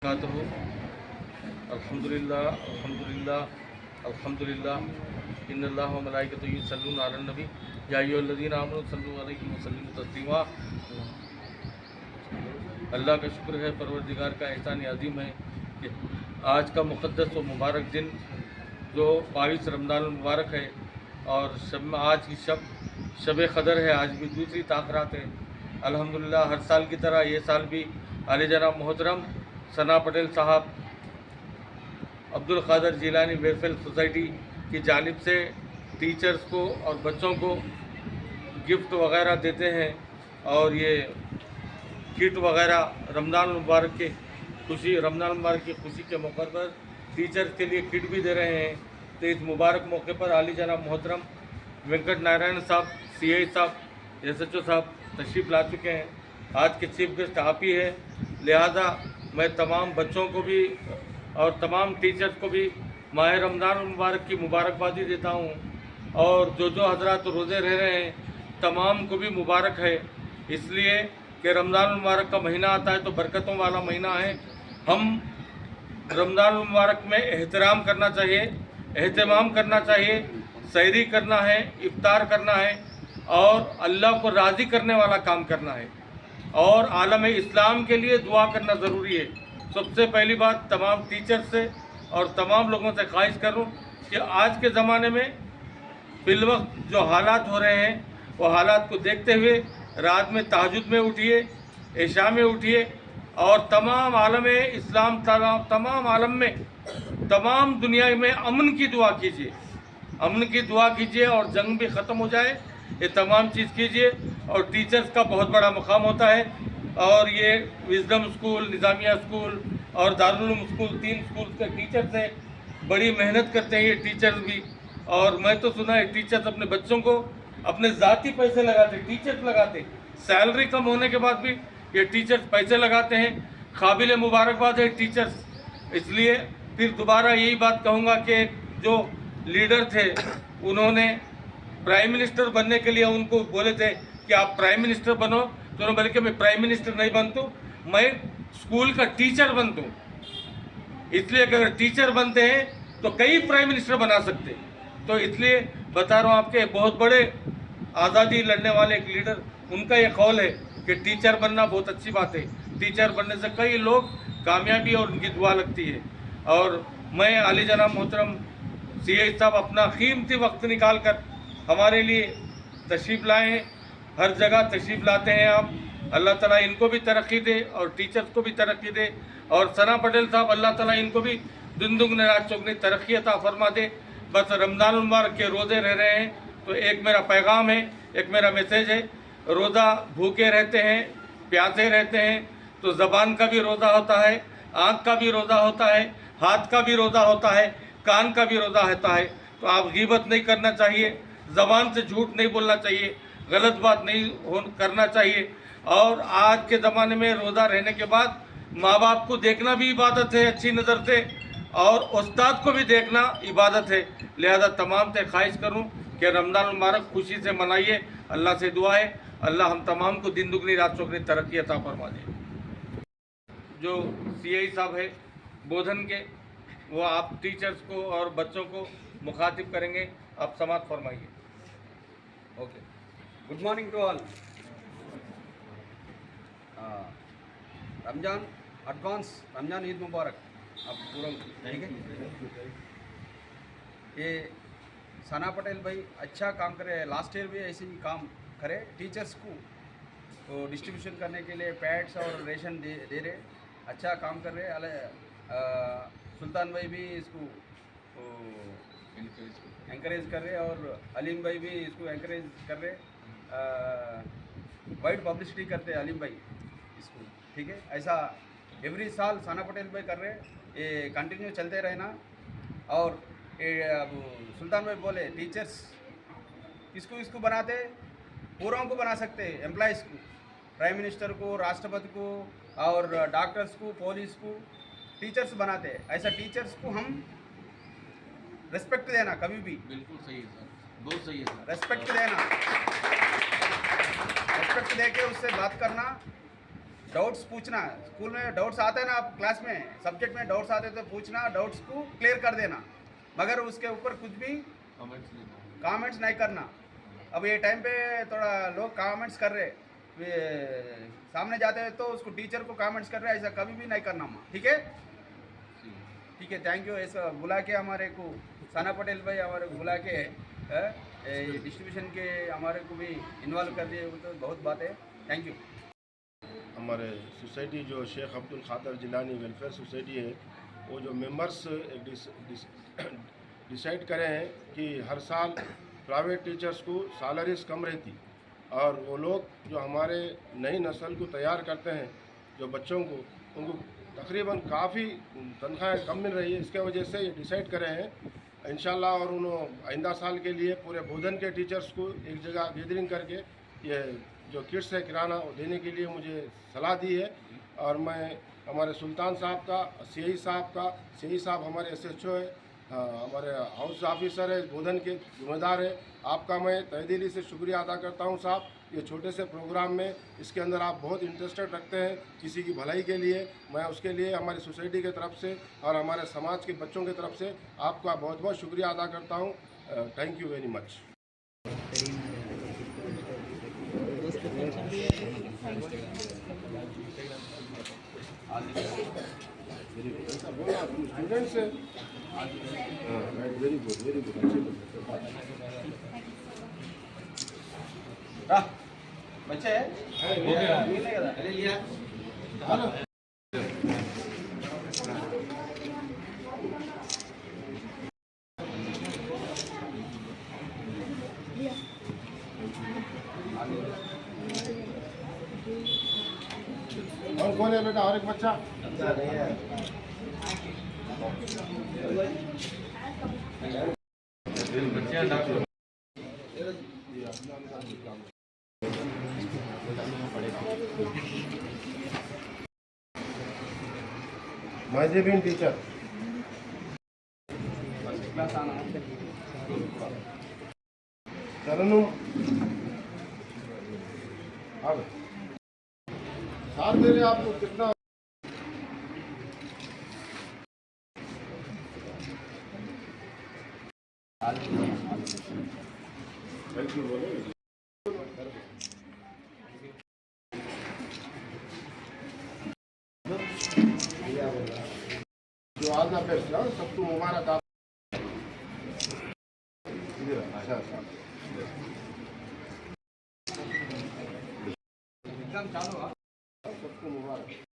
अल्हम्दुलिल्लाह अल्हम्दुलिल्लाह अल्हम्दुलिल्लाह इन्नल्लाह व मलाइकतहु युसल्लूना अलन नबी या अय्युहल्लज़ीना आमनू सल्लु अलैहि व सल्लिमू तस्लीमा। अल्लाह का शुक्र है, परवरदिगार का एहसान अज़ीम है कि आज का मुक़द्दस व मुबारक दिन जो 22 रमज़ान मुबारक है और आज की शब क़दर है। आज भी दूसरी ताख़रात है। अल्हम्दुलिल्लाह हर साल की तरह ये साल भी आले जनाब मोहतरम सना पटेल साहब अब्दुल क़ादिर जिलानी वेलफेयर सोसाइटी की जानिब से टीचर्स को और बच्चों को गिफ्ट वगैरह देते हैं और ये किट वगैरह रमज़ान मुबारक की खुशी के मौके पर टीचर्स के लिए किट भी दे रहे हैं। तो इस मुबारक मौके पर आली जनाब मोहतरम वेंकट नारायण साहब CI साहब SHO साहब तशरीफ़ ला चुके हैं। आज के चीफ गेस्ट आप ही है, लिहाजा मैं तमाम बच्चों को भी और तमाम टीचर्स को भी माह रमज़ान मुबारक की मुबारकबादी देता हूँ और जो हजरात रोज़े रह रहे हैं तमाम को भी मुबारक है, इसलिए कि रमज़ान मुबारक का महीना आता है तो बरकतों वाला महीना है। हम रमज़ान मुबारक में एहतराम करना चाहिए, एहतमाम करना चाहिए, सहरी करना है, इफ्तार करना है और अल्लाह को राज़ी करने वाला काम करना है और आलम इस्लाम के लिए दुआ करना ज़रूरी है। सबसे पहली बात तमाम टीचर से और तमाम लोगों से ख्वाहिश करूं कि आज के ज़माने में फिलवक्त जो हालात हो रहे हैं वो हालात को देखते हुए रात में तहज्जुद में उठिए, इशा में उठिए और तमाम आलम इस्लाम तमाम आलम में तमाम दुनिया में अमन की दुआ कीजिए, अमन की दुआ कीजिए और जंग भी ख़त्म हो जाए, ये तमाम चीज़ कीजिए। और टीचर्स का बहुत बड़ा मुकाम होता है और ये विजडम स्कूल, निज़ामिया स्कूल और दारुल उलूम स्कूल 3 स्कूल के टीचर्स हैं, बड़ी मेहनत करते हैं ये टीचर्स भी। और मैं तो सुना है टीचर्स अपने बच्चों को अपने ज़ाती पैसे लगाते, टीचर्स लगाते, सैलरी कम होने के बाद भी ये टीचर्स पैसे लगाते हैं। काबिल मुबारकबाद है टीचर्स। इसलिए फिर दोबारा यही बात कहूँगा कि जो लीडर थे उन्होंने प्राइम मिनिस्टर बनने के लिए उनको बोले थे कि आप प्राइम मिनिस्टर बनो, तो उन्होंने बोले कि मैं प्राइम मिनिस्टर नहीं बनतूँ, मैं स्कूल का टीचर बनतूँ। इसलिए अगर टीचर बनते हैं तो कई प्राइम मिनिस्टर बना सकते। तो इसलिए बता रहा हूँ आपके बहुत बड़े आज़ादी लड़ने वाले एक लीडर, उनका ये कौल है कि टीचर बनना बहुत अच्छी बात है, टीचर बनने से कई लोग कामयाबी और उनकी दुआ लगती है। और मैं आली जनाब मोहतरम CI साहब अपना कीमती वक्त निकाल कर हमारे लिए तशरीफ़ लाए हैं। हर जगह तशरीफ़ लाते हैं आप, अल्लाह ताला इनको भी तरक्की दे और टीचर्स को भी तरक्की दे और सना पटेल साहब अल्लाह ताला इनको भी दिन दुगने रात चौगनी तरक्की अता फरमा दे। बस रमज़ान मुबारक के रोज़े रह रहे हैं तो एक मेरा पैगाम है, एक मेरा मैसेज है, रोज़ा भूखे रहते हैं, प्यासे रहते हैं तो ज़बान का भी रोज़ा होता है, आँख का भी रोज़ा होता है, हाथ का भी रोज़ा होता है, कान का भी रोज़ा होता है। तो आप ग़ीबत नहीं करना चाहिए, ज़बान से झूठ नहीं बोलना चाहिए, गलत बात नहीं करना चाहिए। और आज के ज़माने में रोज़ा रहने के बाद माँ बाप को देखना भी इबादत है अच्छी नज़र से और उस्ताद को भी देखना इबादत है। लिहाजा तमाम से ख्वाहिश करूँ कि रमज़ान मुबारक खुशी से मनाइए। अल्लाह से दुआ है अल्लाह हम तमाम को दिन दुगनी रात चौगनी तरक्की अता फरमा दे। जो CI साहब है बोधन के, वो आप टीचर्स को और बच्चों को मुखातिब करेंगे, आप समात फरमाइए। Okay. Good morning to all. Ramzan advance Ramzan Eid मुबारक आप पूरा, ठीक है। ये सना पटेल भाई अच्छा काम करे, लास्ट ईयर भी ऐसे ही काम करे, टीचर्स को तो डिस्ट्रीब्यूशन करने के लिए पैड्स और रेशन दे रहे, अच्छा काम कर रहे। सुल्तान भाई भी इसको एंकरेज कर रहे और अलीम भाई भी इसको एंकरेज कर रहे, वाइड पब्लिसिटी करते हैं अलीम भाई इसको, ठीक है। ऐसा एवरी साल सना पटेल भाई कर रहे, ये कंटिन्यू चलते रहना। और अब सुल्तान भाई बोले टीचर्स इसको बनाते, पूरों को बना सकते हैं, एम्प्लॉइज़ को, प्राइम मिनिस्टर को, राष्ट्रपति को और डॉक्टर्स को, पुलिस को, टीचर्स बनाते हैं। ऐसा टीचर्स को हम रेस्पेक्ट देना कभी भी। बिल्कुल सही है सर, बहुत सही है सर। रेस्पेक्ट देना, रेस्पेक्ट दे के उससे बात करना, डाउट्स पूछना, स्कूल में डाउट्स आते हैं ना, आप क्लास में सब्जेक्ट में डाउट्स आते तो पूछना, डाउट्स को क्लियर कर देना, मगर उसके ऊपर कुछ भी कमेंट्स नहीं करना। अब ये टाइम पे थोड़ा लोग कमेंट्स कर रहे, सामने जाते हैं तो उसको टीचर को कमेंट्स कर रहे हैं, ऐसा कभी भी नहीं करना माँ, ठीक है? ठीक है, थैंक यू। ऐसा बुला के हमारे को साना पटेल भाई हमारे को बुला के डिस्ट्रीब्यूशन के हमारे को भी इन्वॉल्व कर दिए, तो बहुत बात है। Thank you. हमारे सोसाइटी जो शेख अब्दुल खादर जिलानी वेलफेयर सोसाइटी है, वो जो मेंबर्स एक डिसाइड करे हैं कि हर साल प्राइवेट टीचर्स को सैलरीज कम रहती, और वो लोग जो हमारे नई नस्ल को तैयार करते हैं, जो बच्चों को, उनको तकरीबन काफ़ी तनख्वाहें कम मिल रही है। इसके वजह से ये डिसाइड करे हैं इंशाल्लाह, और उन्होंने आइंदा साल के लिए पूरे बोधन के टीचर्स को एक जगह गैदरिंग करके ये जो किट्स है किराना वो देने के लिए मुझे सलाह दी है। और मैं हमारे सुल्तान साहब का, सीई साहब का, सीई साहब हमारे एसएचओ है, हमारे हाउस ऑफिसर है, बोधन के जिम्मेदार है, आपका मैं तहे दिली से शुक्रिया अदा करता हूं साहब। ये छोटे से प्रोग्राम में इसके अंदर आप बहुत इंटरेस्टेड रखते हैं किसी की भलाई के लिए। मैं उसके लिए हमारी सोसाइटी की तरफ से और हमारे समाज के बच्चों की तरफ से आपका बहुत बहुत शुक्रिया अदा करता हूँ। Thank you very much. Student से वेरी गुड, वेरी गुड। बच्चे और कौन है बेटा? और एक बच्चा मजहबीन टीचर तरन्नुम साथ दे रहे आप लोग कितना? जो आज बेस्ट सबको मुबारक। आप एग्जाम चालू